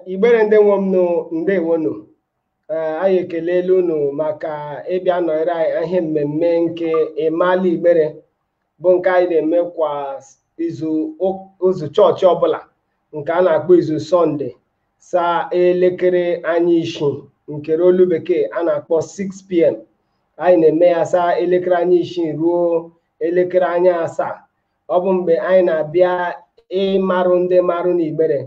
Igbere ndị nwe m ndewonu. Anyị ekelela unu maka ịbịa nọrọ anyị ihe mmemme nke ịmala Igbere bụ nke anyị na-eme kwa izu chọọchị ọbụla nke a na-akpọ izu Sọnde saa elekere anyị 6 nke olu bekee a na-akpọ 6 p.m. Anyị na-eme ya saa elekere anyị 6 ruo elekere anyị 7. Ọ bụ mgbe anyị na-abịa ịmarụ ndị marụ n'Igbere,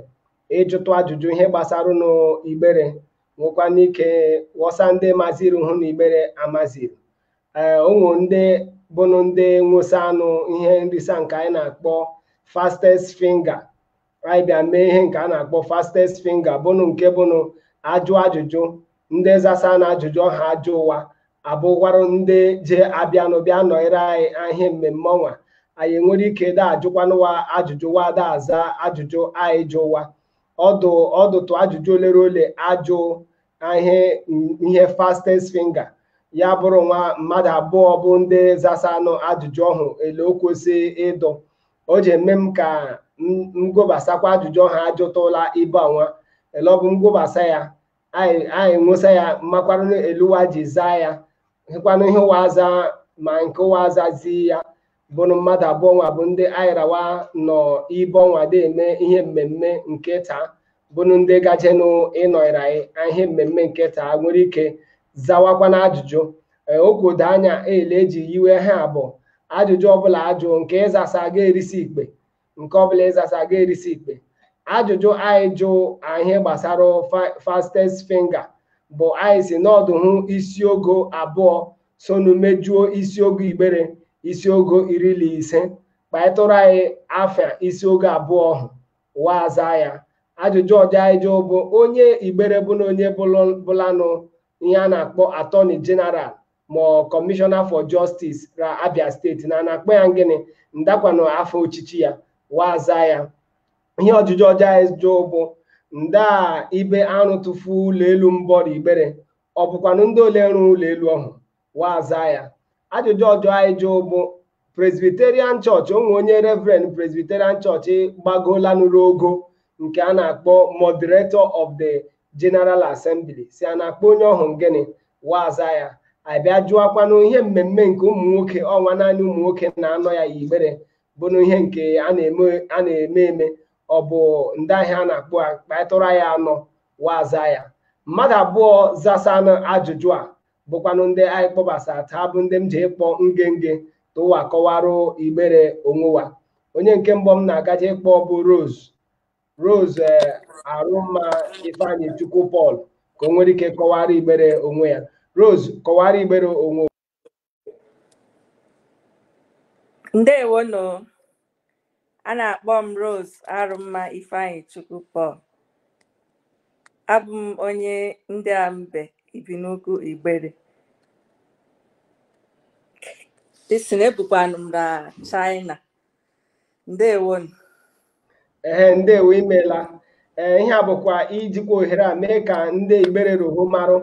ịjụtụ ajụjụ ihe gbasara n'Igbere, nwekwa n'ike ghọsa ndị maziri hụ n'Igbere amaziri. Ụmụ ndị bụnụ ndị nwụsa anụ ihe nrisa nke anyị na-akpọ fastest finger. Anyị bịa mee ihe nke a na-akpọ fastest finger bụnụ nke bụnụ ajụ ajụjụ ndị zasa na ajụjụ ha ajụ ụwa abụgwarụ ndị je abịanụ bịa nọnyere anyị ihe mmemme ọnwa. Anyị nwere ike da ajụkwanụwa ajụjụ wa da aza ajụjụ anyị jụ ụwa ọdụtụ ajụjụ olere ole ajụ ihe fastest finger ya bụrụ nwa mmadụ abụọ bụ ndị zasa anụ ajụjụ ọhụ ele o kwesị ịdụ. O ji eme m ka ngwobasakwa ajụjụ ha ajụtụla ibe ọnwa ele ọ bụ ngwobasa ya anyị nwụsa ya makwarụ eluwa ji zaa ya hekwanụ ihe ụwa aza ma nke ụwa azazi ya bụrụ mmadụ abụọ nwa bụ ndị anyị rawa nọ ibe ọnwa dị eme ihe mmemme nke taa bụrụ ndị gajenụ ịnọnyere anyị ihe mmemme nke taa nwere ike zawakwa na ajụjụ okwodo anya ele eji yiwe ha abụọ ajụjụ ọbụla ajụ nke ịzasa ga-erisi ikpe nke ọbụla ịzasa ga-erisi ikpe. Ajụjụ anyị jụ ihe gbasara fastest finger bụ anyị si n'ọdụ hụ isiogo abụọ sonu mejuo isiogo Igbere isiogo 15 kpaịtụrụ anyị afịa isiogo abụọ ọhụ waza ya. Ajụjụ ọjọọ anyị jụ bụ onye Igbere bụ na onye bụlanụ ihe a na-akpọ Attorney General ma Commissioner for Justice ra Abia steeti na-akpọ ya gịnị ndakwanụ afọ ochichi ya waza ya. Ihe ọjụjụ ọjọọ anyị jụ bụ nda ibe arụ tụfu ụlọ elu mbọrọ Igbere ọ bụkwanụ ndị ole rụ ụlọ elu ọhụ waza ya. Ajụjụ ọjọọ anyị jụ bụ Presbyterian Church onwe onye Reverend Presbyterian Church gbagola nụrụ ogo nke a na-akpọ Moderator of the General Assembly si a na-akpọ onye ọhụ gịnị waza ya. Abịa jụọkwanụ ihe mmemme nke ụmụ nwoke ọnwa naanị ụmụ nwoke na-anọ ya Igbere bụnụ ihe nke a na-eme eme ọ bụ ndị ahịa a na-akpọ kpaịtụrụ ya anọ waza ya. Mmadụ abụọ zasa ajụjụ a bụkwanụ ndị anyị kpọbasa taa bụ ndị m ji ịkpọ ngenge tụwa kọwarụ Igbere onwewa. Onye nke mbụ m na-agaje ịkpọ bụ Rose Arụmma Ifeanyị Chukwu Paul ka o nwere ike kọwara Igbere onwe ya. Rose, kọwara Igbere onwe. Ndewonu, a na-akpọ m Rose Arụmma Ifeanyị Chukwu Paul. Abụ m onye ndị Ambe Ibinugwu Igbere. Isi na-ebukwanụ m na China. Ndewonu. Ndewo imela. Ihe a bụkwa ijikwa ohere a mee ka ndị Igbere roho marụ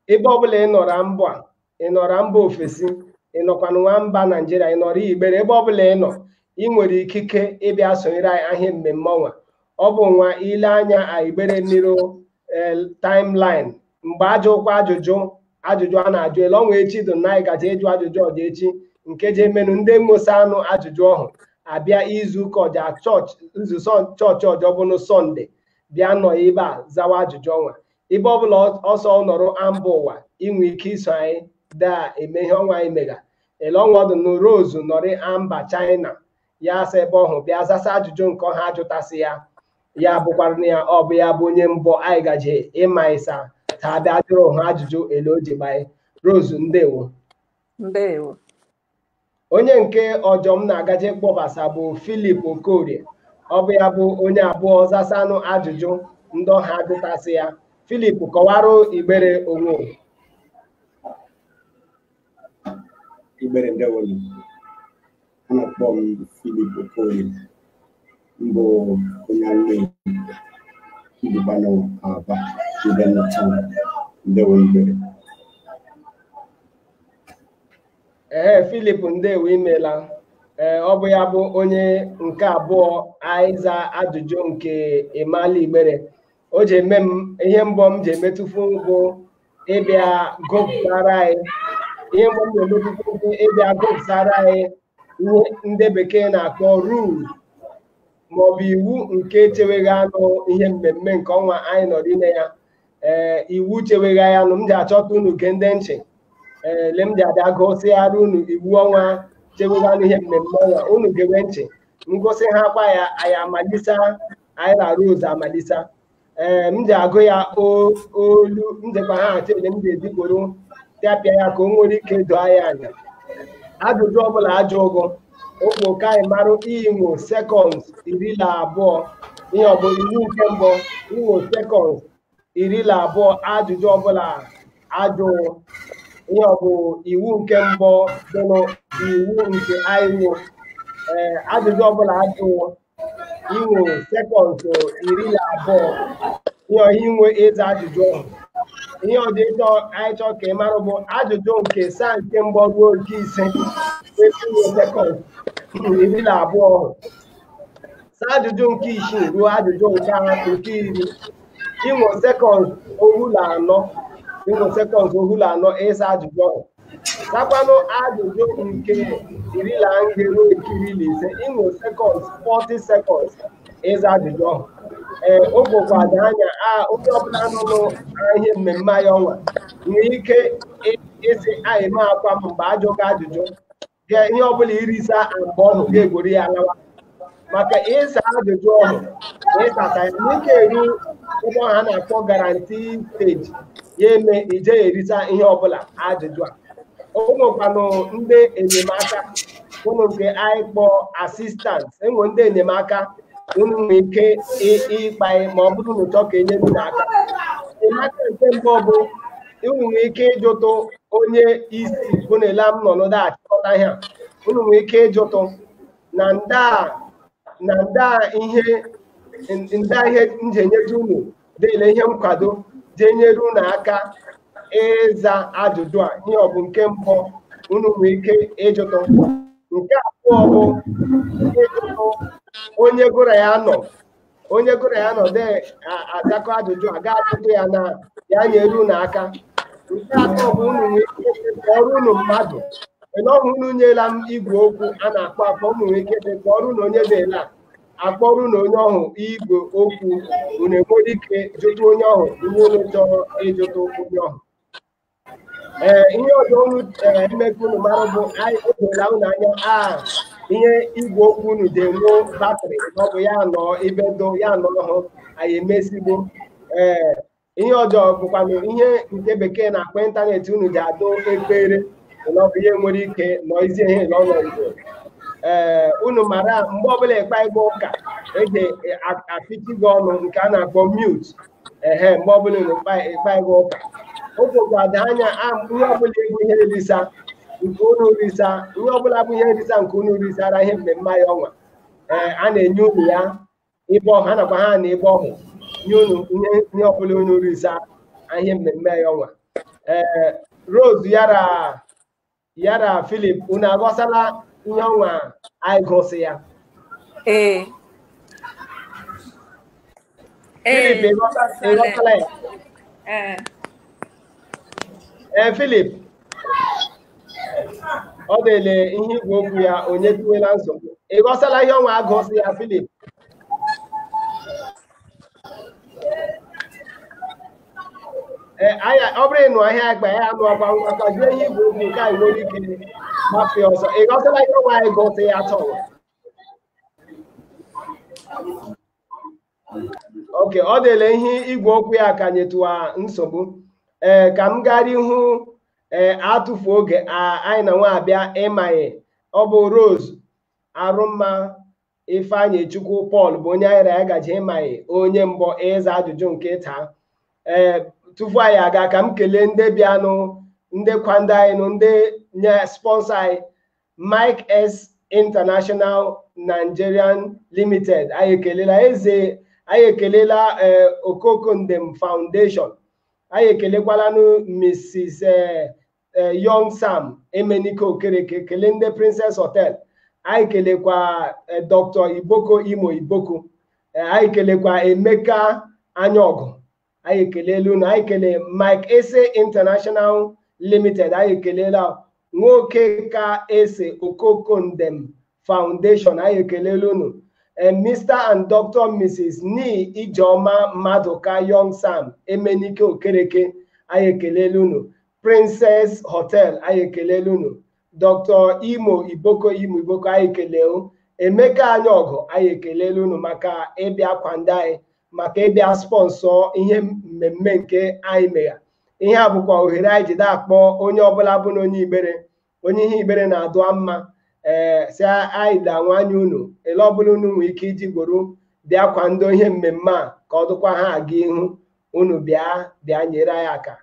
ebe ọbụla ị nọra mbụ a ị nọra mba ofesi ị nọkwanụ nwa mba Naijiria ị nọrọ Igbere ebe ọbụla ị nọ ị nwere ikike ịbịa sonyere anyị mmemme ọnwa. Ọ bụ nwa ile anya Igbere niro timeline mgbe ajụkwa ajụjụ a na-ajụ ele ọnwa echi dị na anyị gaje ịjụ ajụjụ ọja echi nke je menụ ndị mmosa anụ ajụjụ ọhụ abịa izu ụka ọja chọọchị ọjọọ bụnụ Sọnde bịa nọ ebe a zawa ajụjụ ọnwa. Ebe ọbụla ọsọ nọrọ amba ụwa inwe ike iso anyị daa eme ihe ọnwa anyị mega ele ọnwa ọdụ na Rose nọrị amba China ya asa ebe ọhụ bịa zasa ajụjụ nke ọha ajụtasị ya bụkwara na ya ọ bụ ya bụ onye mbụ anyị gaje ịma ịsa taa bịa jụrụ ha ajụjụ ele o ji gbanye. Rose, ndewo. Ndewo. Onye nke ọjọọ m na-agaje kpọbasa bụ Philip Okorie. Ọ bụ ya bụ onye abụọ zasanụ ajụjụ ndị ọha ajụtasị ya. Philip, kọwarụ Igbere onwe. Igbere ndewonu. A na-akpọ m Philip Okorie mbụ onye Alụmdi mbụkwanụ Aba Ibenata ndewo Igbere. Philip, ndewo imela. Ọ bụ ya bụ onye nke abụọ anyị za ajụjụ nke ịmala Igbere. o ji eme m ihe mbọ m ji emetụfu bụ ịbịa gụpụtara anyị ihe mbọ m na-emetụfu bụ ịbịa gụpụtara anyị ihe ndị bekee na-akpọ rules maọbụ iwu nke cheweghị anụ ihe mmemme nke ọnwa anyị nọ n'ime ya iwu cheweghị anụ m ji achọta unu ke ndị nchi le m ji abịa gụsịgharị unu iwu ọnwa cheweghị anụ ihe mmemme ọnwa unu gewe nchi ngosi ha kwa ya anyị amalisa anyị na rose amalisa m ji agụ ya olu njekwa ha achele m ji ezigboro pịapịa ya ka o nwere ike doo anyị anya ajụjụ ọbụla ajụ ụgụ okwu ka anyị marụ inwo sekọnd 12 ihe ọ bụ iwu nke mbụ inwo sekọnd 12 ajụjụ ọbụla ajụ ihe ọ bụ iwu nke mbụ dị n'iwu nke anyị nwo ajụjụ ọbụla ajụ inwo sekọnd 12 ihe ọha inwe ịza ajụjụ ahụ ihe ọdịchọ anyị chọọ ka ị marụ bụ ajụjụ nke saa nke mbụ ruo nke ise inwo sekọnd 12 saa ajụjụ nke isii ruo ajụjụ nke iri inwo sekọnd 4 inwo sekọnd 4 ịsa ajụjụ ahụ sakwanụ ajụjụ nke 10 ruo nke 15 inwo sekọnd 40 sekọnd ịza ajụjụ ahụ o gbokwado anya onye ọbụla nọ n'ihe mmemme anyị ọnwa nwere ike ịsị anyị ma akwa m mgbe ajụghị ajụjụ ihe ọbụla irisa mgbe ọhụ ga-egwori ya alawa maka ịsa ajụjụ ọhụ ịsata ya n'ike eru ebe ọha na-akpọ garanti steji ya eme ije erisa ihe ọbụla ajụjụ a o nwekwanụ ndị enyemaka ụnụ nke anyị kpọọ asistant enwe ndị enyemaka unu nwere ike ịkpa ma ọ bụrụ na ụtọ ka enye unu aka enyemaka nke mbụ bụ unu nwere ike ịjụtụ onye isi bụ na ele m nọ n'ụda achịkọta ihe a unu nwere ike ịjụtụ na nda ihe njenyeju unu dịle ihe nkwado jenyere unu aka ịza ajụjụ a ihe ọ bụ nke mbụ unu nwere ike ịjụtụ nke abụọ bụ ịjụtụ onye gụrụ ya nọ de agakọ ajụjụ a ga-ajụtụ ya na ya nyere unu aka nke atọ bụ unu nwere ike ọrụ unu mmadụ ọhụ unu nyela m igwe okwu a na-akpọ akpọ unu nwere ike ka ọrụ na onye dịla akpọrụ na onye ọhụ igwe okwu unu enwere ike jụtụ onye ọhụ ihe unu chọrọ ịjụtụ onye ọhụ ihe ọzọ unu emeka unu mara bụ anyị odola unu anya ihe igwe okwu unu dị enwe batrị ọ bụ ya nọ ibedo ya nọ ọhụ anyị emesigbo ihe ọjọọ bụkwanụ ihe nke bekee na-akpọ ịntanetị unu ji adụ ekpere na ọ bụ ihe nwere ike nọ izi ihe n'ọnọ igbo unu mara mgbe ọbụla ịkpa igwe ụka eji apịchi gị ọnụ nke a na-akpọ mute mgbe ọbụla unu ịkpa igwe ụka o gbokwado anya ihe ọbụla egwu ihe nrisa nke unu risa ihe ọbụla bụ ihe nrisa nke unu risara ihe mmemme anyị ọnwa a na-enye unu ya ebe ọha nakwa ha na ebe ọhụ nye unu ihe ọbụla unu risa ihe mmemme anyị ọnwa Rose yara Philip unu agọsala ihe ọnwa anyị gụsị ya Philip ịghọtala ya Philip ọ dịle ihe igwe okwu ya onye duwela nsogbu ịghọsala ihe ọnwa agụsị ya Philip ọ bụrụ ịnụ ahịa akpa ya anụ ọkwa ngwakọzie ihe igwe okwu nke anyị nwere ike gbafe ọzọ ịghọsala ihe ọnwa anyị gụsị ya chọrọ oke ọ dịle ihe igwe okwu ya ka nyetụwa nsogbu ka m gara ihu atụfu oge anyị na nwa abịa ịmanye ọ bụ Rose Arụmma Ifeanyị Chukwu Paul bụ onye anyị ya gaji ịmanye onye mbụ ịza ajụjụ nke taa tupu anyị aga ka m kelee ndị bịanụ ndị kwando anyị ndị nye sponsor anyị Mike S International Nigerian Limited anyị ekelela anyị ekelela Okoko Ndem Foundation anyị ekelekwalanụ Mrs. Young Sam Emenike Okereke kelee ndị Princess Hotel anyị kelekwa Dr. Iboko Imo Iboko anyị kelekwa Emeka anya ọgụ anyị ekelela unu anyị kele Mike Ese International Limited anyị ekelela nwoke ka ese Okoko Ndem Foundation anyị ekelela unu Mr. and Dr. Mrs. Ni Ijeoma Maduka Young Sam Emenike Okereke anyị ekelela unu Princess Hotel anyị ekelela unu Dr. Imo Iboko anyị ekelela Emeka Anyaogu anyị ekelela unu maka ịbịa kwanda anyị maka ịbịa sponsọ ihe mmemme nke anyị megha ihe a bụkwa ohere anyị jide akpọ onye ọbụla bụ na onye ihe Igbere na-adụ mma si anyị danwanye unu ele ọbụla unu nwere ike iji gworo bịa kwando ihe mmemme a ka ọ dụkwa ha aga ihu unu bịa nyere anyị aka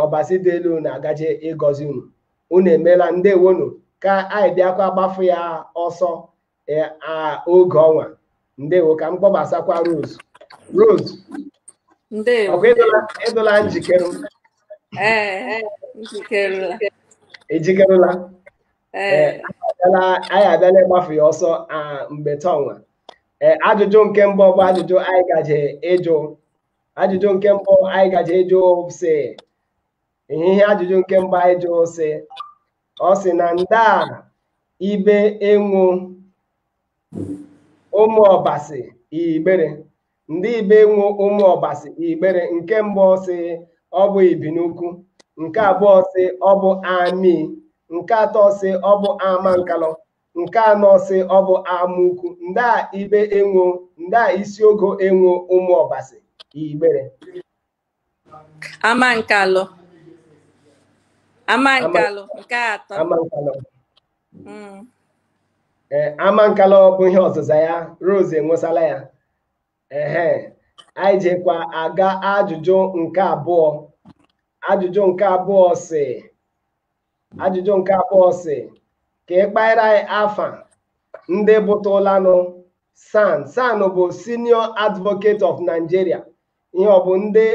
ọbasi dị elu na-agaje ịgọzi unu emeela ndewonu ka anyị bịakwa gbafu ya ọsọ oge ọnwa ndewo ka m kpọbasakwa Rose ndewo edola njikere njikerela ejikerela anyị abịala ịgbafu ya ọsọ mgbe tonwa ajụjụ nke mbụ bụ ajụjụ anyị gaje ịjụ si ihe ajụjụ nke mbụ anyị jụ si ọ sị na nda ibe enwu ụmụ ọbasi Igbere ndị ibe enwu ụmụ ọbasi Igbere nke mbụ si ọ bụ Ibinukwu nke abụọ si ọ bụ Ami nke atọ si ọ bụ Amankalọ nke anọ si ọ bụ Amukwu nda ibe enwu nda isiogo enwu ụmụ ọbasi Igbere Amankalọ nke atọ Amankalọ bụ ihe ọzụza ya Rose enwesala ya anyị jekwa aga ajụjụ nke abụọ si ka ịkpaịra anyị afa ndị bụtụlanụ SAN bụ Senior Advocate of Nigeria ihe ọ bụ ndị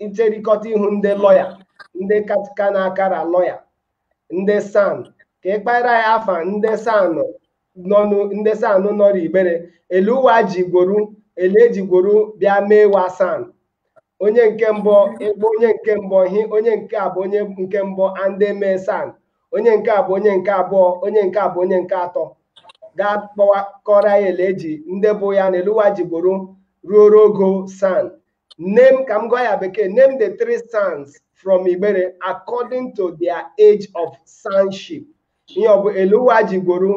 ncherịkọta ihu ndị lọya ndị ka na-akara lọya ndị SAN ka ịkpaịra anyị afa ndị SAN nọrọ Igbere eluwa ejigworu bịa mewa SAN onye nke mbụ ịgba onye nke mbụ onye nke a bụ onye nke mbụ ndị mee SAN onye nke a bụ onye nke abụọ onye nke a bụ onye nke atọ ga-akọrọ anyị eleji ndị bụ ya na eluwa jigboro ruo ogo SAN name ka m gụọ ya bekee name the 3 SANs from Igbere according to their age of SANship ihe ọ bụ eluwa jigboro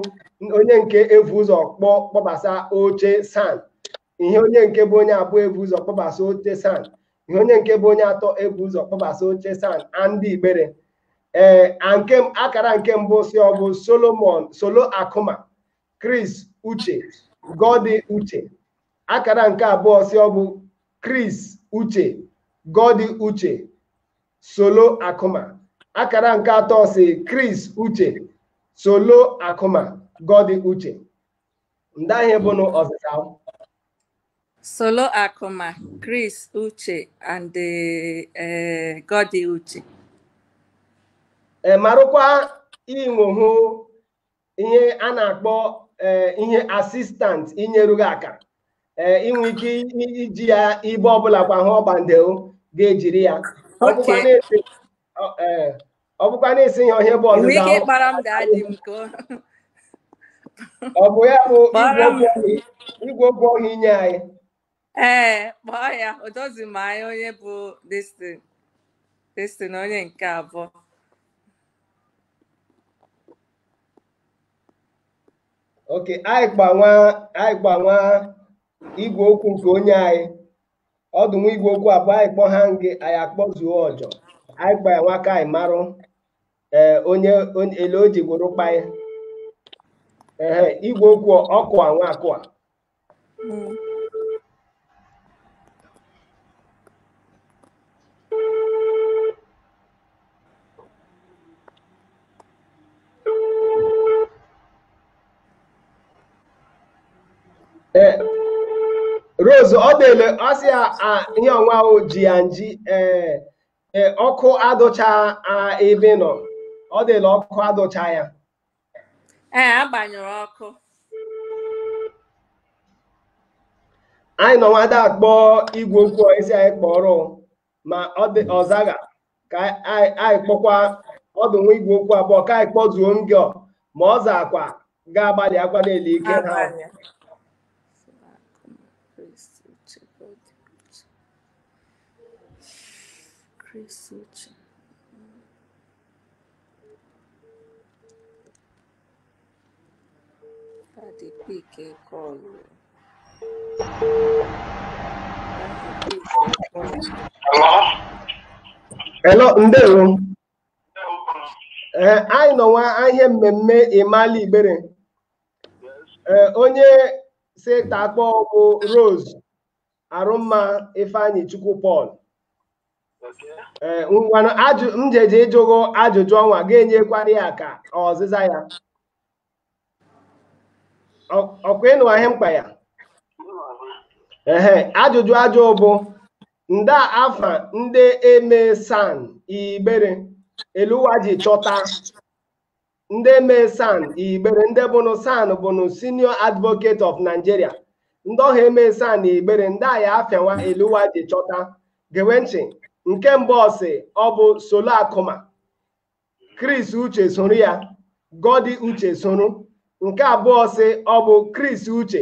onye nke evu ụzọ kpọbasa oche SAN ihe onye nke bụ onye abụọ evu ụzọ kpọbasa oche SAN ihe onye nke bụ onye atọ evu ụzọ kpọbasa oche SAN ndị Igbere akara nke mbụ si ọ bụ Solo Akuma Chris Uche Godi Uche akara nke abụọ si ọ bụ Chris Uche Godi Uche Solo Akuma akara nke atọ si Chris Uche Solo Akuma Godi Uche ndị ahụ bụ n'ọzịza Solo Akuma Chris Uche and Godi Uche marụkwa inwehu ihe a na-akpọ ihe asistant inyerughị aka inwe ike iji ya ibe ọbụla kwa ha ọgbandeo ga-ejiri ya ọ bụkwa na-esi ihe ọhịa bụ ọzịza ọ bụ ya bụ igwe okwu ọhịa inye anyị kpọọ ya odozi ma anyị onye bụ destin onye nke abụọ oke anyị gbanwa igwe okwu nke onye anyị ọdụnwa igwe okwu abụọ anyị kpọ ha nge anyị akpọzuo ọjọ anyị gbanwa ka anyị marụ onye ele o ji gworo kpanye igwe okwu ọkụ anwa akụa Rose ọ dịle ọsị ihe ọnwa ahụ ji ya nji ọkụ adụcha ebe nọ ọ dịle ọkụ adụcha ya agbanyụrụ ọkụ anyị nọ nwada akpọ igwe okwu isi anyị kpọrọ ma ọ dị ọzaga ka anyị kpọkwa ọdụ nwa igwe okwu abụọ ka anyị kpọzuo ngọ ma ọ zakwa ga-agbalị akwa n'ele ike ha Hello, ndewo. Anyị nọ nwa ihe mmemme Imali Igbere. Onye si takpọ bụ Rose Arụmma Ifeanyi Chukwu Paul. Ngwanụ njeje ịjụgo ajụjụ ọnwa ga-enyekwara ya ka ọzịza ya. Ọkwa ịnụ ahịa mkpa ya. Ajụjụ ajụ bụ nda afa ndị eme san Igbere eluwa ji chọta ndị eme san Igbere ndị bụnụ san bụnụ Senior Advocate of Nigeria ndị ọha eme san Igbere ndị aya afịawa eluwa ji chọta gewe ntị nke mbụ ọsị ọ bụ Solo Akụma Chris Uche soro ya Godi Uche soro nke abụọ sị ọ bụ Chris Uche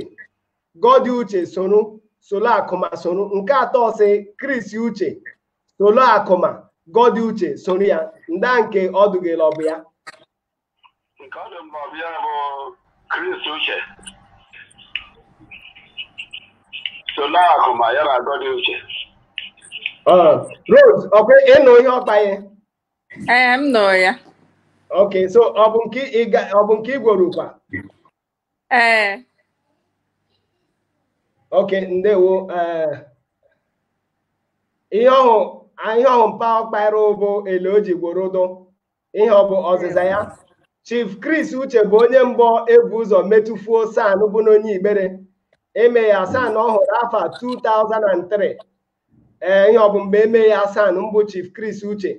Godi Uche soro Solo Akụma soro nke atọ sị Chris Uche Solo Akụma Godi Uche soro ya nda nke ọdụgele ọ bụ ya nke ọdụ mbọ bịa bụ Chris Uche Solo Akụma ya na Godi Uche Rose ọkwa ịnụ ihe ọkpanye m nọ ya okay so ọ bụ nke igwerukwa okay ndewo ihe ọhụ mpa ọkpara bụ ele o ji gworodo ihe ọ bụ ọzịza ya Chief Chris Uche bụ onye mbụ ebu ụzọ metụfuo san bụ n'onye Igbere eme ya san ọhụrụ afọ 2003 ihe ọ bụ mgbe eme ya san mbụ Chief Chris Uche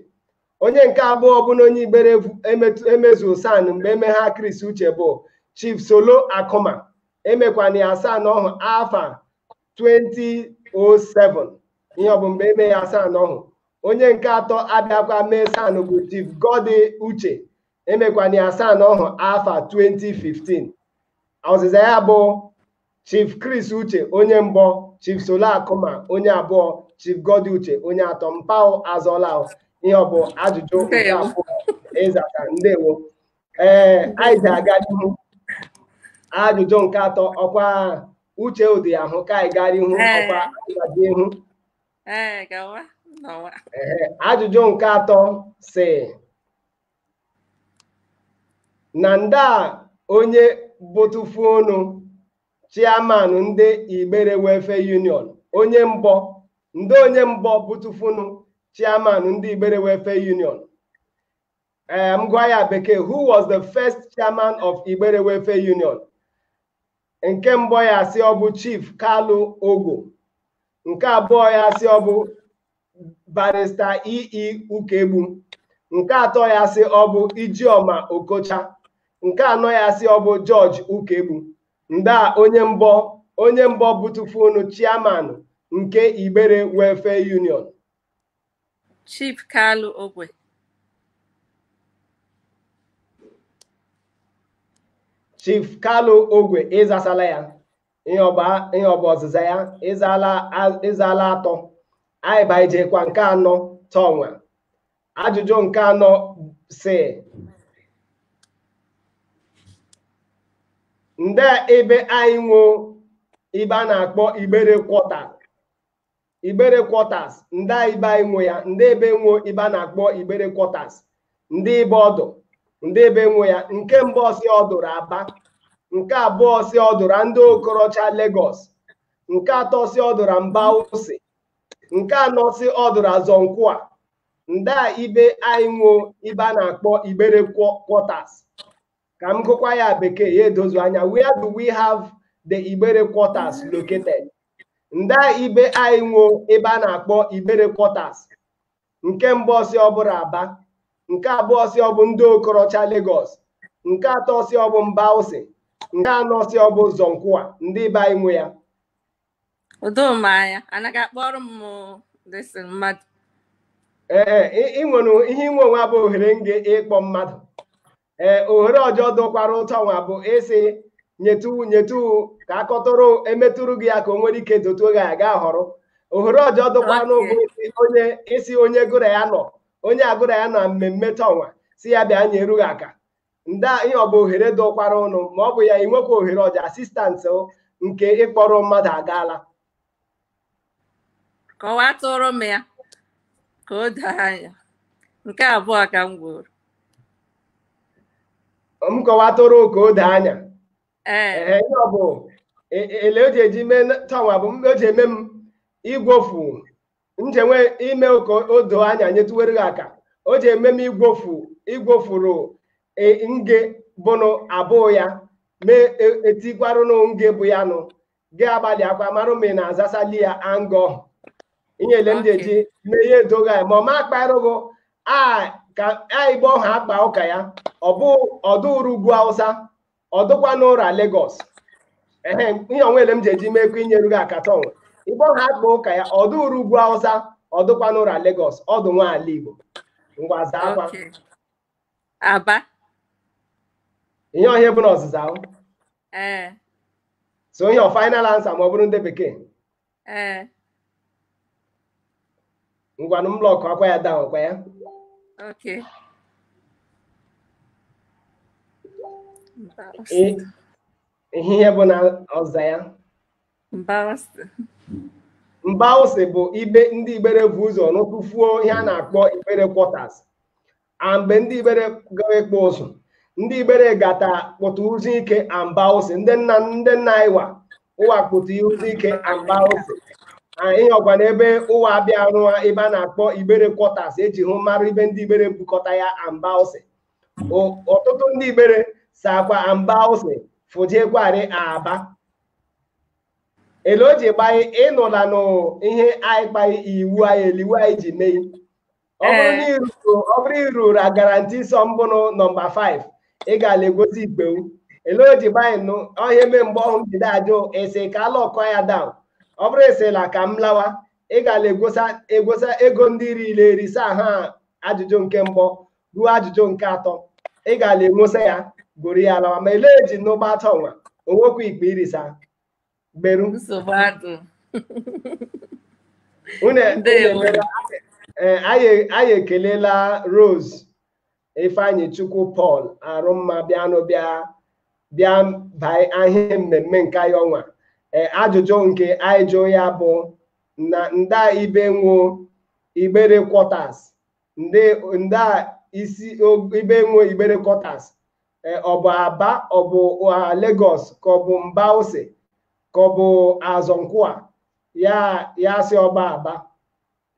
onye nke abụọ bụ n'onye Igbere emezuo san mgbe eme ha Chris Uche bụ Chief Solo Akụma emekwana ya san ọhụrụ afọ 2007 ihe ọ bụ mgbe eme ya san ọhụrụ onye nke atọ abịakwa mee san bụ Chief Godi Uche emekwana ya san ọhụrụ afọ 2015 ọzịza ya bụ Chief Chris Uche onye mbụ Chief Solo Akụma onye abụọ Chief Godi Uche onye atọ mpao azọla ihe ọ bụ ajụjụ nke abụọ ịzata ndewo anyị ji aga n'ihu ajụjụ nke atọ ọkwa uche ụdị ahụ ka anyị gara ihu ọkwa ịgaji ihu ajụjụ nke atọ si na nda onye bụtụfuonu chairman ndị Igbere Welfare Union onye mbọ bụtụfuonu chairman ndị Igbere Welfare Union m gwa ya bekee who was the first chairman of Igbere Welfare Union nke mbụ ya si ọ bụ Chief Kalu Ogo nke abụọ ya si ọ bụ Barrister E.E. Ukegbu nke atọ ya si ọ bụ Ijeoma Okocha nke anọ ya si ọ bụ George Ukegbu nda onye mbọ bụtụfuonu chairman nke Igbere Welfare Union Chief Kalu Ogwe Chief Kalu Ogwe ịzasala ya ihe ọba ọzịza ya ịzala atọ anyị baijekwa nke anọ tọnwa ajụjụ nke anọ si nde ebe anyị nwo ibe a na-akpọ Igbere Quarters nde ibe anyị nwo ya nde ebe nwo ibe a na-akpọ Igbere Quarters ndị ibe ọdụ ndị ebe nwo ya nke mbụ si ọdụrụ Aba nke abụọ si ọdụrụ ndị Okorocha Lagos nke atọ si ọdụrụ Mbausi nke anọ si ọdụrụ Azọnkwua nda ibe anyị nwo ibe a na-akpọ Igbere Quarters ka m gụkwa ya bekee ya edozu anya where do we have the Igbere Quarters located nda ibe anyị nwo ebe a na-akpọ Igbere Quarters nke mbụ si ọ bụrụ Aba nke abụọ si ọ bụ ndị Okorocha Lagos nke atọ si ọ bụ Mbausi nke anọ si ọ bụ Zonkwua ndị be anyị nwe ya Udomaya, anaghị akpọrọ m desi mmadụ. ị nwere ihe inwe onwe bụ ohere nge ịkpọ mmadụ. Ohere ọjọọ dọkwara ụtọ nwa bụ ịsị nyetu ka akọtụrụ emetụrụ gị ya ka o nwere ike dotuo gị aga họrọ. Ohere ọjọọ dọkwara n'ụbụ isi onye gụrụ ya nọ, onye agụrụ ya na mmemme tọnwa si ya bịa nyere gị aka. Nda ihe ọ bụ ohere dọkwara ụnụ, ma ọ bụ ya inwekwa ohere ọjọọ asistantị nke ịkpọrọ mmadụ agaala. Kọwatụrụ m ya ka o doo anya. Nke abụọ ka m gwuru. M kọwatụrụ ka o doo anya. Ee. Ihe ọ bụ ele o ji eji mee tọnwa bụ o ji eme m igwofu njenwe ime ka o doo anya nyetuwere gị aka. O ji eme m igwofuru nge bụnụ abụọ ya mee etikwarụnụ nge bụ ya nụ gị agbalị akwa marụ ma ị na-azasali ya angọ inyele m ji eji mee ihe edoghị anyị ma ọ ma akparụgụ ka igbo ọha akpa ụka ya ọ bụ ọdụrụ ugwu Hausa ọdụkwa n'ụra Lagos. Ihe onwele m ji eji mekwa inyeru gị akata ọnwa igbo ọha akpa ụka ya ọdụrụ ugwu Hausa ọdụkwa n'ụra Lagos ọdụ nwaala Igbo ngwaza akwa Aba. Ihe ọhịa bụ na ọzịza ahụ. So ihe ọ final answer ma ọ bụrụ ndị bekee. Ngwanụ m blọkụ akwa ya down kwa ya. Okay. Ihe bụ na ọzịza ya. Mbaose bụ ibe ndị Igbere bụ ụzọ n'otufuo ihe a na-akpọ Igbere quarters. Mgbe ndị Igbere gawa ekpo ụzọ ndị Igbere gata kpụtụ ụzọ ike Mbaose ndị nna ịwa ụwa kpụtụ ụzọ ike Mbaose. Ihe ọgwa n'ebe ụwa abịa rụọ ebe a na-akpọ Igbere quarters eji hụ mara ibe ndị Igbere bukọta ya Mbaose. Ọtụtụ ndị Igbere sakwa Mbaose fụjekwarị Aba. Ele o ji gbaghị ịnụla n'ihe anyị kpaghị iwu anyị eliwu anyị ji mee. Ọ bụrụ iruru agaranti sọmbụnụ nọmba 5 ị ga-ala egosi ikpewu. Ele o ji gbaghị ọhịa eme mgbe ọhụụ jide ajụ esi ka ala ọkọ ya down. Ọ bụrụ esila ka m lawa ị ga-ala egosa ego ndị rile erisa ha ajụjụ nke mbụ ruo ajụjụ nke atọ ị ga-ala enwosa ya goro ya lawa ma ele eji n'ụgbọ atọ nwa onwekwa ikpe irisa gberu anyị ekelela Rose Ifeanyi Chukwu Paul Arụmma bịanụ bịa baa ahịa mmemme nke anyị ọnwa. Ajụjụ nke anyị jụ ya bụ na nda ibe nwo Igbere quarters nda isi ibe nwo Igbere quarters ọ bụ Aba ọ bụ Lagos ka ọ bụ Mbaose ka ọ bụ Azọnkwụa ya si ọba Aba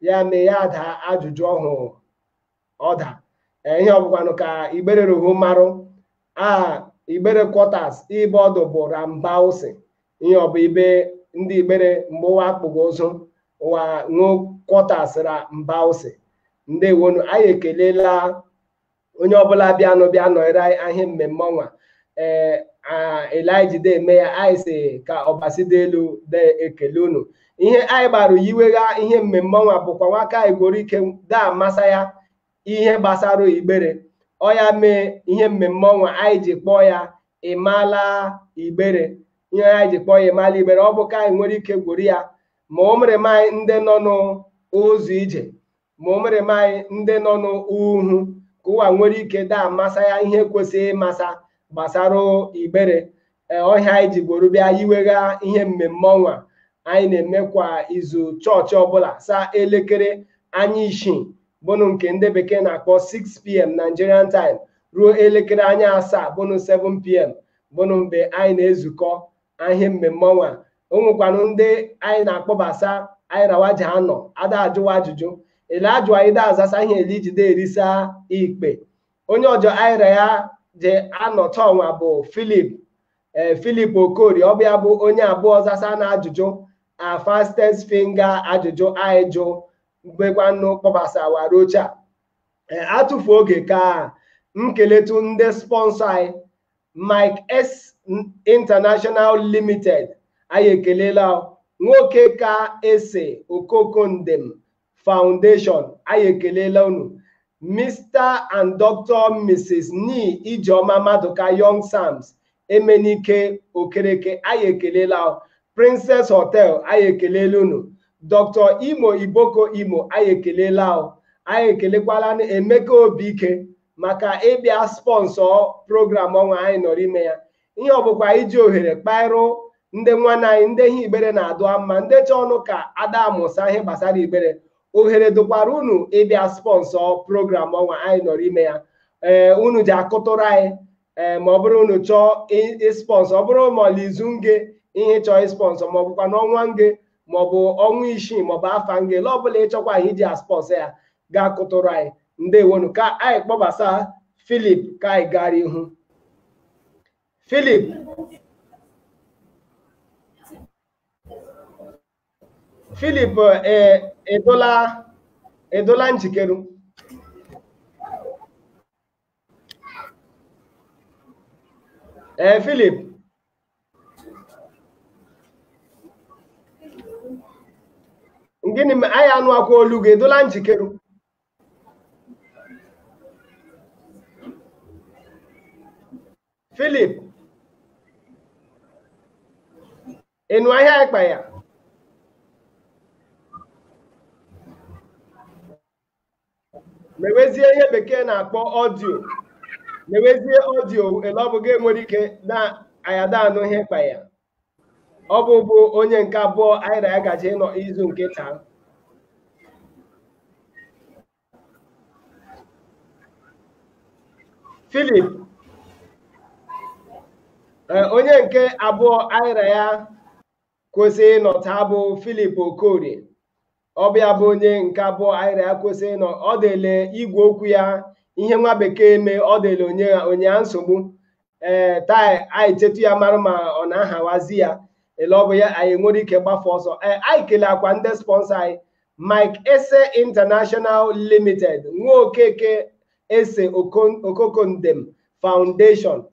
ya mee ya daa ajụjụ ọhụụ ọda. Ihe ọbụkwanụ ka Igbere ruhu marụ Igbere quarters ibe ọdụ bụ Mbaose. Ihe ọ bụ ibe ndị Igbere mgbe ụwa akpụgo ụzụ ụwa ṅụ quarters ra Mbaose. Ndewonu anyị ekelela onye ọbụla bịa nọrọ ahịa mmemme ọnwa. Elijide eme ya anyị si ka ọbaside elu de ekele unu. Ihe anyị gbara yiwegha ihe mmemme ọnwa bụkwa nwaka anyị gworo ike daa masa ya ihe gbasara Igbere. Ọ ya mee ihe mmemme ọnwa anyị ji kpọọ ya ịmala Igbere. Ihe anyị ji kpọọ ya ịmala Igbere ọ bụ ka anyị nwere ike gworo ya ma o mere anyị ndị nọ n'ụzọ ije ma o mere anyị ndị nọ n'uhu ka ụwa nwere ike daa masa ya ihe kwesịrị ịmasa gbasara Igbere. Ọhịa anyị ji gworo bịa yiwegha ihe mmemme ọnwa anyị na-eme kwa izu chọọchị ọbụla saa elekere anya 6 bụnụ nke ndị bekee na-akpọ 6 PM Nigerian time ruo elekere anya 7 bụnụ 7 PM bụnụ mgbe anyị na-ezukọ ahịa mmemme ọnwa. O nwekwanụ ndị anyị na-akpọbasa anyị rawaji anọ ada ajụwa ajụjụ ele ajụ anyị da azasa ihe ele ijide erisa ikpe. Onye ọjọọ anyị ra ya je anọta ọnwa bụ Philip Okori. Ọ bịa bụ onye abụọ zasa na ajụjụ fastest finger ajụjụ anyị jụ mgbekwanụ kpọbasawa rocha. Atụfu oge ka m keletu ndị sponsọ anyị Mike S International Limited anyị ekelela nwoke ka ese Okokondem Foundation anyị ekelela unu. Mr. and Dr. Mrs. Ni Ijeoma Maduka Young Sams Emenike Okereke anyị ekelela. Princess Hotel anyị ekelela unu. Dr. Imo Iboko Imo anyị ekelela. Anyị ekelekwala Emeka Obike maka ịbịa sponsor program ọnwa anyị nọrọ ime ya. Ihe ọbụkwa iji ohere kpaịrụ ndị nwanne anyị ndị ihe Igbere na-adụ mma ndị chọọ ọnụ ka ada amụsa ihe gbasara Igbere. Ohere dụkwara unu ịbịa sponsor program ọnwa anyị nọrọ ime ya. Unu ji akụtụrụ anyị ma ọ bụrụ unu chọọ sponsor, ọ bụrụ ma izu nge ihe chọọ sponsor ma ọ bụkwa n'ọnwa nge ma ọ bụ ọnwa isii ma ọ bụ afa nge la ọbụla ịchọkwa anyị iji sponsor ya ga-akụtụrụ anyị. Ndewonu ka anyị kpọbasa Philip ka anyị gara ihu. Philip edola njikere. Philip gịnị ma anyị anụ akwa olu gị edola njikere. Philip ịnụ ahịa ịkpa ya. Mewezie ihe bekee na-akpọ ọdio. Mewezie ọdio ele ọ bụ gị nwere ike na ayada anụ ihe ịkpa ya. Ọ bụ onye nke abụọ anyị na ya gaje ịnọ izu nke taa. Philip onye nke abụọ anyị na ya kwesịrị ịnọ taa bụ Philip Okorie. Ọ bịa bụ onye nke abụọ anyị na ya kwesịrị ịnọ. Ọ dele igwe okwu ya ihe nwa bekee mee ọ dele onye nsogbu. Taa anyị chetu ya mara ma ọ na-ahawazi ya. Ele ọ bụ ya anyị nwere ike gbafe ọsọ. Anyị kelee akwa ndị sponsor anyị. Mike Ese International Limited, Nwokeke Ese Okokondem Foundation,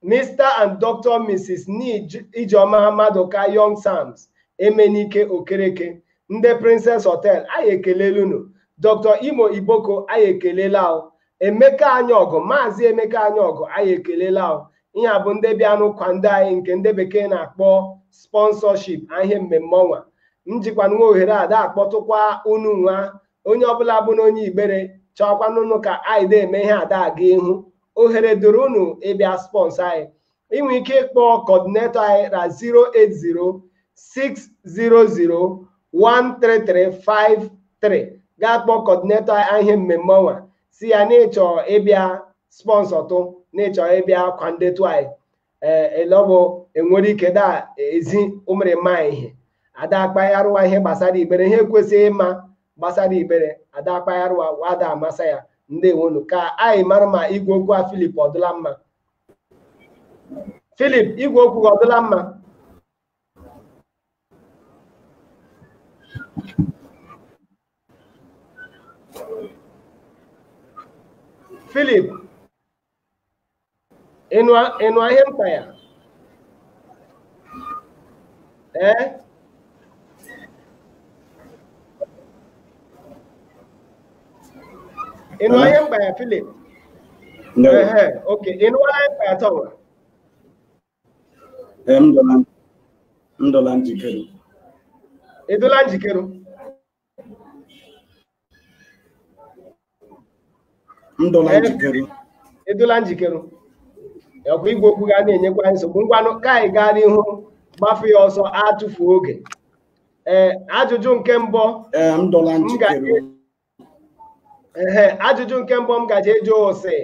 Mr. and Dr. Mrs. Ni Ijeoma Maduka Young Sams Emenike Okereke, ndị Princess Hotel anyị ekelela unu. Dr. Imo Iboko anyị ekelela. Emeka Anyọgụ, Maazị Emeka Anyọgụ anyị ekelela. Ihe a bụ ndị bịanụ kwa ndị anyị nke ndị bekee na-akpọ sponsorship ahịa mmemme ọnwa. Njikwa nwa ohere a da-akpọtụkwa unu nwa onye ọbụla bụ na onye Igbere chọọkwanụnụ ka anyị na-eme ihe ada aga ihu. Ohere doro unu ịbịa sponsor anyị. Inwe ike ịkpọ coordinator anyị na 08060013353. Ga-akpọ coordinator anyị ahịa mmemme ọnwa si ya na ịchọ ịbịa sponsor tụ na ịchọ ịbịa kwa ndetu anyị. Elọbụ enwere ike da ezi ụmụrịma ihe ada akpagharịwa ihe gbasara Igbere ihe kwesịrị ịma gbasara Igbere ada akpagharịwa wada amasa ya. Ndewonu ka anyị mara ma igwe okwu a Philip ọdụla mma. Philip igwe okwu ọdụla mma. Philip ịnụ ahịa mkpa ya. Ịnụ ahịa mkpa ya Philip. Okay, ịnụ ahịa mkpa ya tọwa. Ndola njikere. Edola njikere. Ndola njikere. Edola njikere. Ọkwa igwe okwu ga na-enyekwa anyị nsogbu. Ngwanụ ka anyị gaa n'ihu gbafe ya ọsọ atụfu oge. Ajụjụ nke mbụ Ndola njikere. Ajụjụ nke mbụ m gaje ịjụ ose.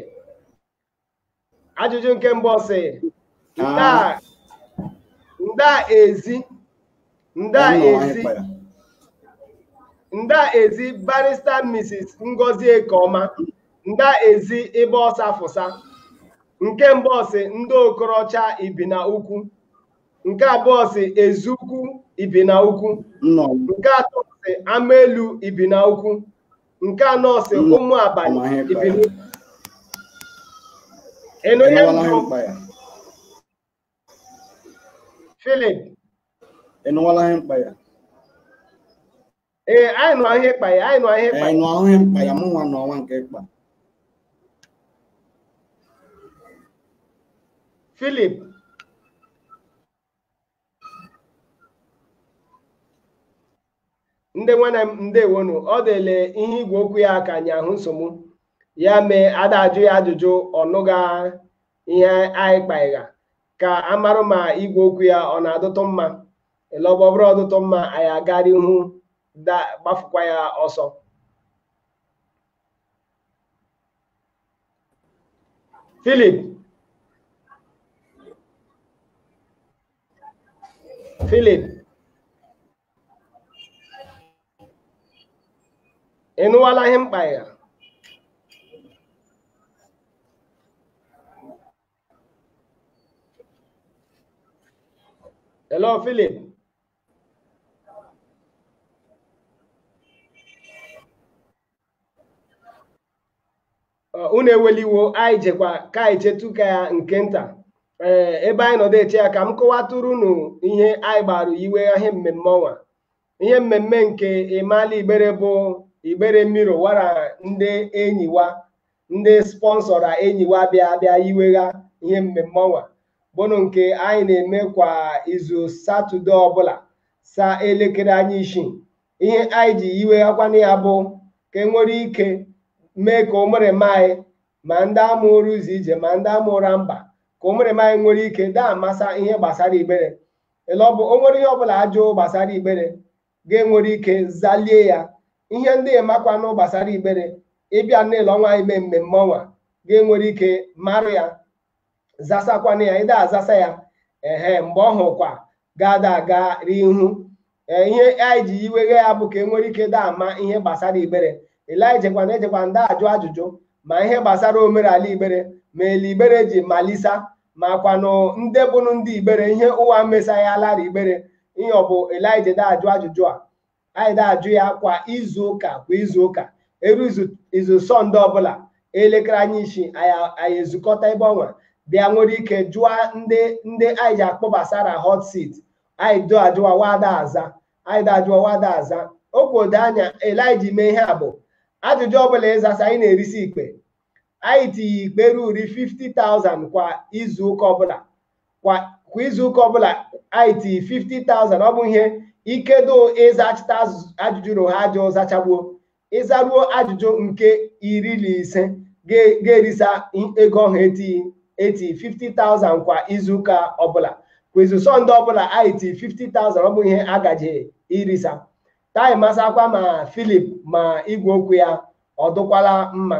Ajụjụ nke mbụ ose. Nda ezi Barrister Mrs. Ngozi Ekoma. Nda ezi ebe ọsa fụsa. Nke mbụ ọsị ndị Okorocha Ibina Ukwu. Nke abụọ ọsị Ezukwu Ibina Ukwu. Nke atọ ọsị Amaelu Ibina Ukwu. Nke anọ ọsị Ụmụ Abalị Ibina Ukwu. Ịnụ ihe mbụ Philip. Enwala ihe mkpa ya. Anyị nọ ihe kpa ya, anyị nọ ihe kpa ya. Nọ ihe mkpa ya, mụ nwa n'ọnwa nke kpa. Philip. Ndị nwanne m ndewonu, ọ dịle ihe igwe okwu ya ka anyị ahụ nsogbu. Ya mee ada ajụ ya ajụjụ ọnụga ihe anyị kpaịga ka amarụ ma igwe okwu ya ọ na-adụtụ mma. Ele ọ bụrụ ọdụtụ mma anyị agara ihu gbafukwa ya ọsọ. Philip. Ịnụwala ihe mkpa ya? Hello, Philip. Unu eweliwo, anyị jekwa ka anyị chetu ka ya nke nta. Ebe anyị nọdụ eche ya ka m kọwatụrụ unu ihe anyị gbara iwe ihe mmemme ọnwa. Ihe mmemme nke Imali Igbere bụ Igbere mmiri wara ndị enyiwa, ndị sponsọra enyiwa bịa iwegha ihe mmemme ọnwa bụnụ nke anyị na-eme kwa izu Satọde ọbụla saa elekere anyị 6. Ihe anyị ji iweghakwana ya bụ ka enwere ike mee ka omereme anyị ma ndị amụrụ ụzọ ije ma ndị amụra mba ka omereme anyị nwere ike daa amasa ihe gbasara Igbere. Ele ọ bụ o nwere ihe ọbụla ajụ gbasara Igbere ga-enwere ike zalie ya. Ihe ndị emakwanụ gbasara Igbere ịbịa n'ele ọnwa ime mmemme ọnwa ga-enwere ike marụ ya zasakwana ya. Ịda azasa ya mgbe ọ hụkwa gada aga ihu. Ihe anyị ji iweghe ya bụ ka enwere ike daa ama ihe gbasara Igbere. Ele anyị ejekwa ndị ajụ ajụjụ ma ihe gbasara omenala Igbere ma ele Igbere ji malisa makwanụ ndị bụnụ ndị Igbere ihe ụwa mesaghị alara Igbere. Ihe ọ bụ ele anyị jede ajụ ajụjụ a anyị da-ajụ ya kwa izu ụka eru izu Sọnde ọbụla elekere anyị 6 anyị ezukọta ebe ọnwa bịa nwere ike jụọ ndị anyị ji akpọ gbasara hot seat. Anyị ajụwa wada aza okwodo anya ele anyị ji mee ihe a bụ ajụjụ ọbụla ịzasa anyị na-erisi ikpe. Anyị tinye ikpe ruri 50,000 kwa izu ụka ọbụla. Kwa izu ụka ọbụla anyị tinye 50,000. Ọ bụ ihe ikedo ịzachita ajụjụ ha ajụ zachagbuo ịzaruo ajụjụ nke 15 ga-erisa ego ọhụ eti 50,000 kwa izu ụka ọbụla. Kwa izu Sọnde ọbụla anyị ti 50,000. Ọ bụ ihe agaje irisa. Taị masakwa ma Philip ma igwe okwu ya ọ dụkwala mma.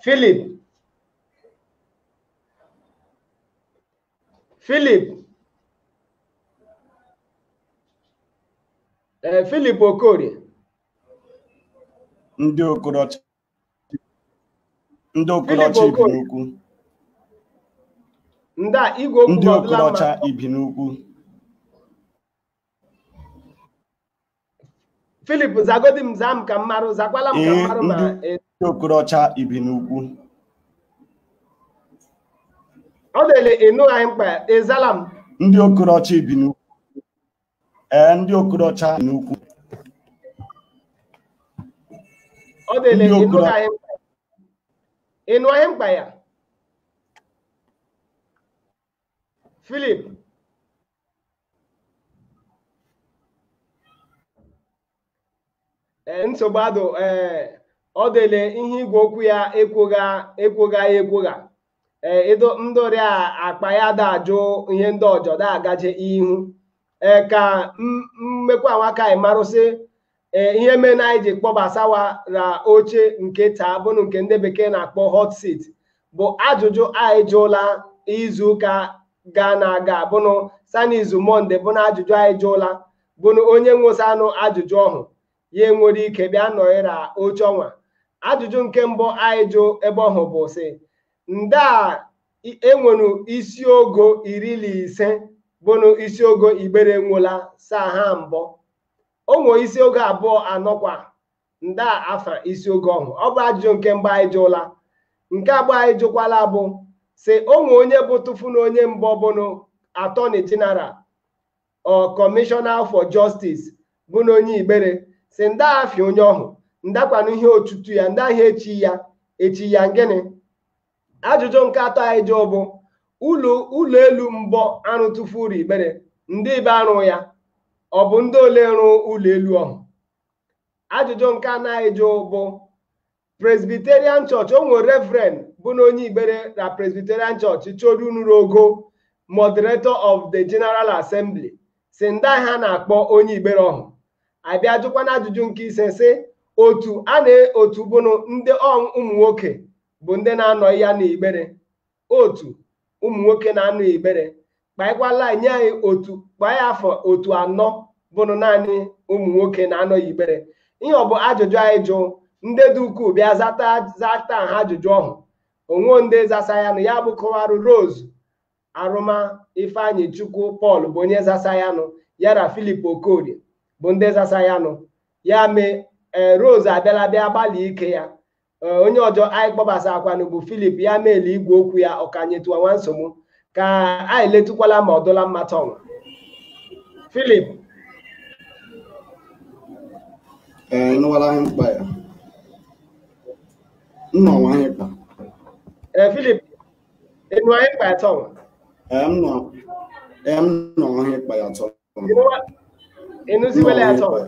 Philip Philip Okorie. Ndị Okorocha ibi n'ukwu. Ndị igwe okwu ndị Okorocha ibi n'ukwu. Philip zagodi m zam ka mmarụ zakwala m ka mmarụ ma ndị Okorocha ibi n'ukwu. Ọ dịle enu anyị mkpa ezala m. Ndị Okorocha ibi n'ukwu. Ndị Okorocha n'ukwu. Ọ dịle enu anyị mkpa ya. Philip. Nsogbu adụ ọ dịle ihe igwe okwu ya ekwogha. Ndori akpa ya da ajụ ihe ndị ọjọ da agaje ihu. Ka mmekwa nwaka anyị marụsị ihe mee na anyị ji kpọbasawa na oche nke taa bụnụ nke ndị bekee na-akpọ hot seat bụ ajụjụ anyị jụla izu ụka na-aga bụnụ sanizu Monde bụnụ ajụjụ anyị jụla bụnụ onye nwosanụ ajụjụ ọhụ ya enwere ike bịa nọnyere oche ọnwa. Ajụjụ nke mbụ anyị jụ ebe ọhụ bụ sị ndị a enwere isiogo 15 bụnụ isiogo Igbere nwụla saa ha mbọ. O nwere isiogo abụọ anọkwa ndị afa isiogo ọhụ. Ọ bụ ajụjụ nke mbụ anyị jụla. Nke abụọ anyị jụkwala bụ sị o nwere onye bụ tụfu na onye mbụ bụnụ Attorney General or Commissioner for Justice bụ na onye Igbere si nda afia onye ọhụ ndakwanụ ihe otutu ya nda ihe echi ya gịnị. Ajụjụ nke atọ anyị jụọ bụ ụlọ elu mbọ arụ tụfuru Igbere ndị ibe arụ ya ọ bụ ndị ole rụ ụlọ elu ọhụ. Ajụjụ nke anọ anyị jụọ bụ Presbyterian Church o nwere reverend bụ na onye Igbere na Presbyterian Church Chorunurogo moderator of the General Assembly si ndị ha na-akpọ onye Igbere ọhụ. Abịa jụkwana ajụjụ nke ise sị otu bụnụ ndị ụmụ nwoke bụ ndị na-anọ ya n'Igbere. Otu ụmụ nwoke na-anọ Igbere kpaịkwala nye anyị kpaa ya afọ otu anọ bụnụ naanị ụmụ nwoke na-anọ Igbere. Ihe ọ bụ ajụjụ anyị jụ ndị dị ukwuu bịa zata ha ajụjụ ọhụ onwe ndị zasa ya nụ ya bụ kọwarụ Rose Arụma Ifeanyị Chukwu Paul bụ onye zasa ya nụ ya na Philip Okorie bụ ndị zasa ya nụ ya mee Rose abịala bịa gbalị ike ya onye ọjọọ anyị kpọbasa akwanụ bụ Philip ya meela igwe okwu ya ọkanyetụwa nwa nsogbu ka anyị letụkwala ma ọ dụla mmata ọnwa. Philip ịnụwala ihe mkpa ya nnọwa ihe mkpa Philip ịnụ anyị mkpa ya tọnwa nnọwa ihe mkpa ya tọ ịnụziwele ya tọnwa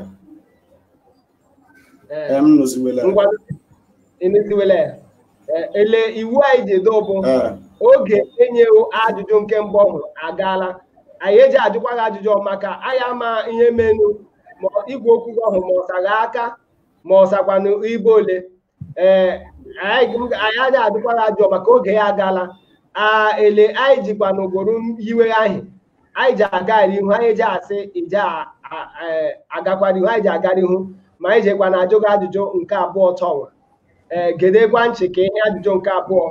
ịnụziwele ya ele iwu anyị ji edo bụ oge enyewo ajụjụ nke mbụ ọhụrụ agaala anyị eji ajụkwa gị ajụjụ maka anyị ama ihe menu ma igwe okwu ọhụrụ ma ọsaghị aka ma ọsakwanụ ibe ole anyị aja ajụkwa gị ajụjụ maka oge ya agaala ele anyị jikwa n'ogboro iwe ahụ anyị ji agara ihu anyị ji asị ije agakwara ihu anyị ji agara ihu ma anyị jekwa na ajụ gị ajụjụ nke abụọ tọnwa gedekwa nchị ka ihe ajụjụ nke abụọ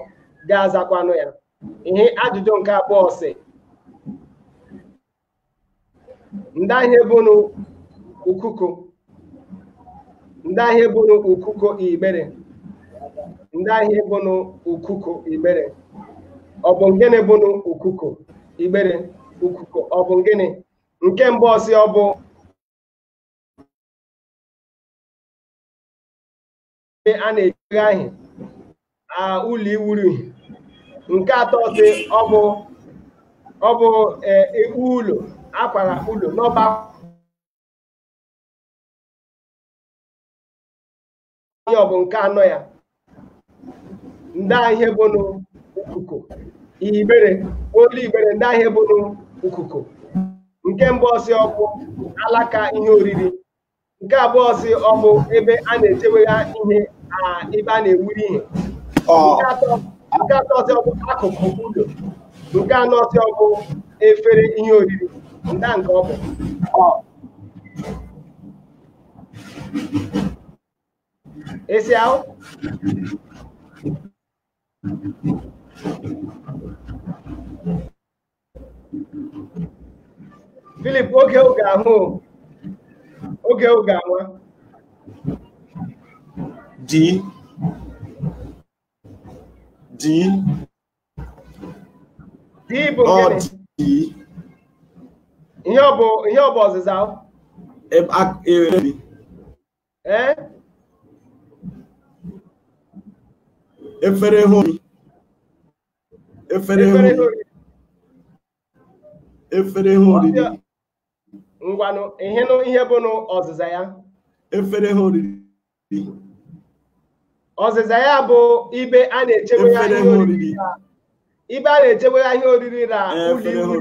ga-azakwanụ ya. Ihe ajụjụ nke abụọ si ndahe bụnụ ukuko ndahe bụnụ ukuko Igbere ndahe bụnụ ukuko Igbere ọ bụ ngene bụnụ ukuko Igbere ukuko ọ bụ ngene. Nke mbụ ọsị ọ bụ a na-ejeghe ahụ ụlọ iwuru. Nke atọ sị ọ bụ ekpu ụlọ akwara ụlọ n'ọba ihe ọ bụ nke anọ ya ndị ihe bụnụ ukuko Igbere olu Igbere ndị ihe bụnụ ukuko. Nke mbụ ọsị ọ bụ alaka ihe oriri. Nke abụọ sị ọ bụ ebe a na-echewegha ihe ebe a na-ewuri ihe. Nke atọ sị ọ bụ akụkụ ụlọ. Nke anọ sị ọ bụ efere ihe oriri nda nke ọ bụ. Esi ahụ Philip oge ahụ oge anwa D bụ gịnị? Ihe ọ bụ ọzịza ahụ efere hori ngwanụ ihe bụ n'ọzịza ya efere hori ọzịza ya bụ ibe a na-echebe ya ihe oriri ibe a na-echebe ya ihe oriri na ụlọ iwu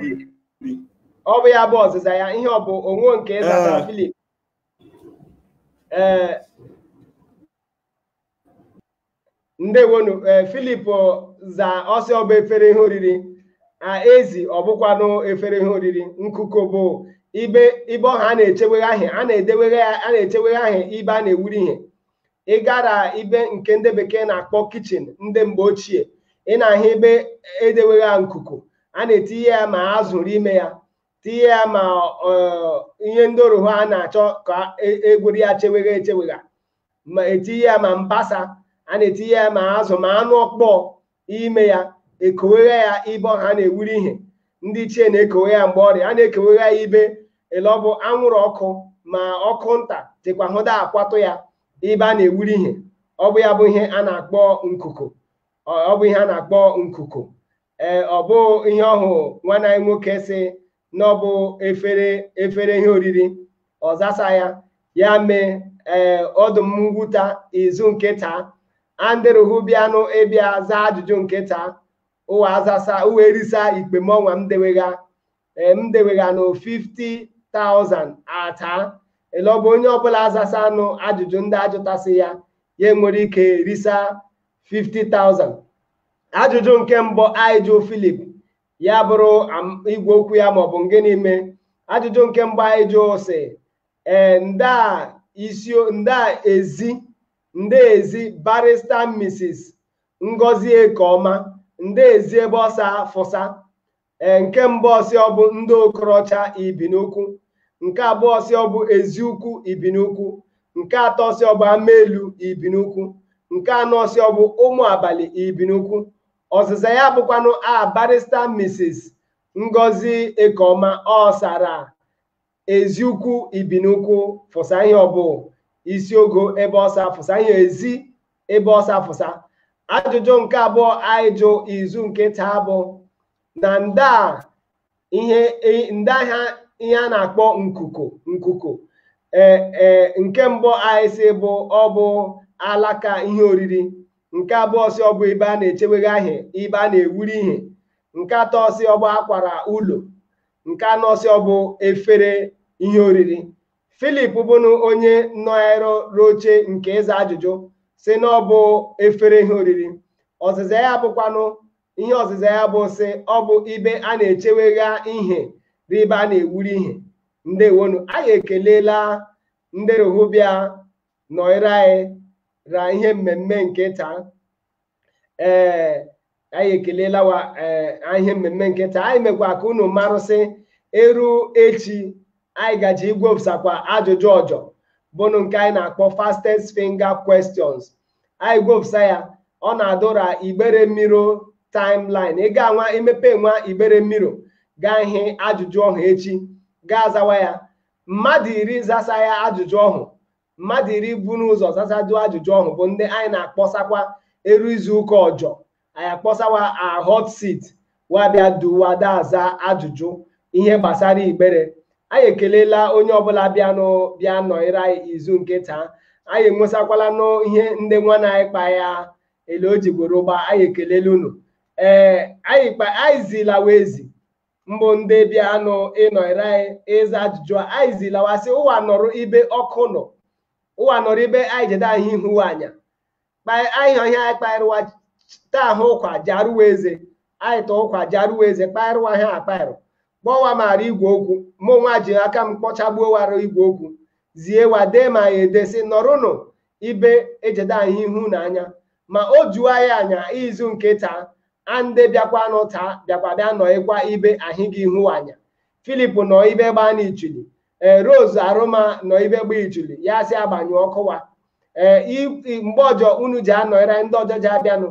ọ bụ ya bụ ọzịza ya. Ihe ọ bụ onwe nke zata Philip ndewonu Philip za ọsị ọbụ efere ihe oriri ezi ọ bụkwanụ efere ihe oriri. Nkuko bụ ibe ọha a na-echeweghe ahụ a na-echeweghe ahụ ibe a na-ewuri ihe. Ị gara ibe nke ndị bekee na-akpọ kichin ndị mgbe ochie ị na-ahụ ebe edewegha nkuku a na-etinye ya ma azụrụ ime ya tinye ya ma ihe ndị oru ha na-achọ ka egweri ya echewegha ma etinye ya ma mbasa a na-etinye ya ma azụ ma anụ ọkpọ ime ya ekowegha ya ibe ọha na-ewuri ihe. Ndị ichie na-ekowegha ya mgbe ọrịa a na-ekowegha ya ibe elọbụ anwụrụ ọkụ ma ọkụ nta dịkwa hụda akwatụ ya ibe a na-ewuri ihe ọ bụ ya bụ ihe a na-akpọ nkuku ọ bụ ihe a na-akpọ nkuku ọ bụ ihe ọhụ nwanne anyị nwoke si na ọ bụ efere ihe oriri ọzasa ya mee ọdụm ngwụta izu nke taa anderuhu bịanụ ịbịa zaa ajụjụ nke taa ụwa azasa uwe erisa ikpemọnwa m dewega no 50,000 ata elọbụ onye ọbụla azasa anụ ajụjụ ndị ajụtasị ya nwere ike risa 50,000 ajụjụ nke mbụ anyị jụ Philip ya bụrụ igwe okwu ya maọbụ nke n'ime ajụjụ nke mbụ anyị jụ sị nda ezi barrister Mrs. Ngozi Ekeoma nda ezi ebe ọsa fụsa nke mbụ ọsị ọ bụ ndị okorocha Ibinukwu nke abụọ ọsị ọ bụ Eziukwu Ibinukwu nke atọ ọsị ọ bụ Amaelu Ibinukwu nke anọ ọsị ọ bụ Ụmụ Abalị Ibinukwu ọzịza ya bụkwanụ barrister Mrs. Ngozi Ekeoma ọsara Eziukwu Ibinukwu fụsa ihe ọ bụ isi ogo ebe ọsa fụsa ihe ezi ebe ọsa fụsa ajụjụ nke abụọ anyị jụ izu nke taa bụ na ihe a na-akpọ nkuku nke mbụ anyị si bụ ọ bụ alaka ihe oriri nke abụọ si ọ bụ ebe a na-echewega ihe ebe a na-ewuri ihe nke atọ si ọ bụ akwara ụlọ nke anọ si ọ bụ efere ihe oriri Philip bụnụ onye nọroche nke ịza ajụjụ si na ọ bụ efere ihe oriri ọzịza ya bụkwanụ ihe ọzịza ya bụ si ọ bụ ibe a na-echewega ihe ebe a na-ewuri ihe ndewonu anyị ekelela ndị rohubịa nọire anyị ra ihe mmemme nke taa anyị ekelela ihe mmemme nke taa anyị mekwa ka unu marụsị eru echi anyị gaji igwopụsakwa ajụjụ ọjọ bụnụ nke anyị na-akpọ fastest finger questions anyị gwopụsa ya ọ na-adụra Igbere Mmiri timeline ị ga-anwa imepe nwa Igbere Mmiri gaa ihe ajụjụ ọhụ echi gaa zawa ya mmadụ 10 zasa ya ajụjụ ọhụ mmadụ 10 bụ n'ụzọ zasadu ajụjụ ọhụ bụ ndị anyị na-akpọsakwa eru izu ụka ọjọ anyị akpọsawa a hot seat wabịa duwada aza ajụjụ ihe gbasara Igbere anyị ekelela onye ọbụla bịa nọnyere anyị izu nke taa anyị enwesakwala n'ihe ndị nwana anyị kpa ya ele o jigboro ụgba anyị ekelela unu anyị zilawa ezi mbụ ndị bịa ịnọnyere anyị ịza ajụjụ anyị zilawasị ụwa nọrọ ibe ọkụ nọ ụwa nọrọ ibe anyị jede anyị ihu anya anyị ọhịa anyị kparịwa taa ahụ ụkwa jarụwa eze anyị ta ụkwa jarụwa eze kparịwa ha akparị gbọwa mara igwe okwu mụ nwa ji aka m kpọchagbuo wara igwe okwu zie wade ma ya edesi nọrụnụ ibe ejede anyị ihu n'anya ma o juo anyị anya izu nke taa ande bịakwanụ taa bịakwa bịa nọịkwa ibe ahị gị ihu anya Philip nọ ibe gbaa n'ichuli Rose Arụma nọ ibe gba ichuli ya si agbanyụ ọkụwa mgbe ọjọ unu ji anọịra ndị ọjọ ji abịanụ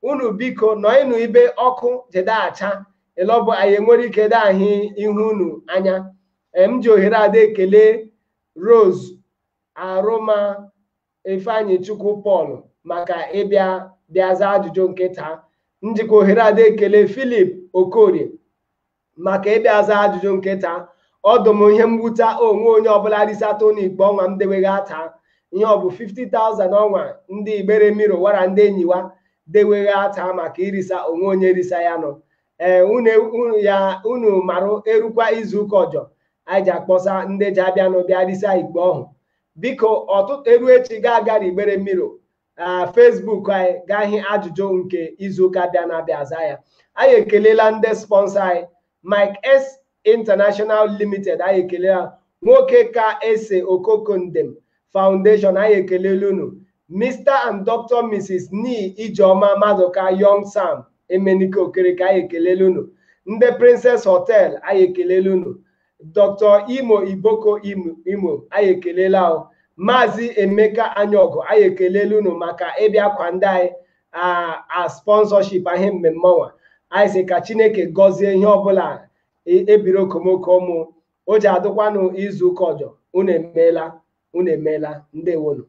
unu biko nọịnụ ibe ọkụ jede acha elọbụ anyị enwere ike de ahị ihu unu anya m ji ohere ada ekele Rose Arụma Ifeanyi Chukwu Paul maka bịaza ajụjụ nke taa njikọ ohere ada ekele Philip Okorie maka ịbịaza ajụjụ nke taa ọdụm ihe mwute onwe onye ọbụla risata n'ikpe ọnwa m dewega taa ihe ọ bụ 50,000 ọnwa ndị Igbere Mmiri wara ndị enyiwa dewega taa maka irisa onwe onye risa ya nọ unu marụ erukwa izu ụka ọjọ anyị ji akpọsa ndị ji abịanụ bịa risa ikpe ọhụ biko ọtụtụ eru echi ga-agara Igbere Mmiri Facebook anyị gaa ihe ajụjụ nke izuụka bịa na-abịa aza ya anyị ekelela ndị sponsor anyị Mike S International Limited anyị ekelela nwoke ka ese Okokondem Foundation anyị ekelela unu Mr. and Dr. Mrs. Ni Ijeoma Maduka Young Sam Emenike Okereke anyị ekelela unu ndị Princess Hotel anyị ekelela unu Dr. Imo Iboko Imo anyị ekelela Maazị Emeka Anyaogu anyị ekelela unu maka ịbịa kwa ndị anyị a sponsorship ahụ mmemme ọnwa anyị sị ka Chineke gọzie ihe ọbụla ebiri okomoko ụmụ o ji adụkwanụ izu ụka ọjọọ. Unu emeela ndewonu.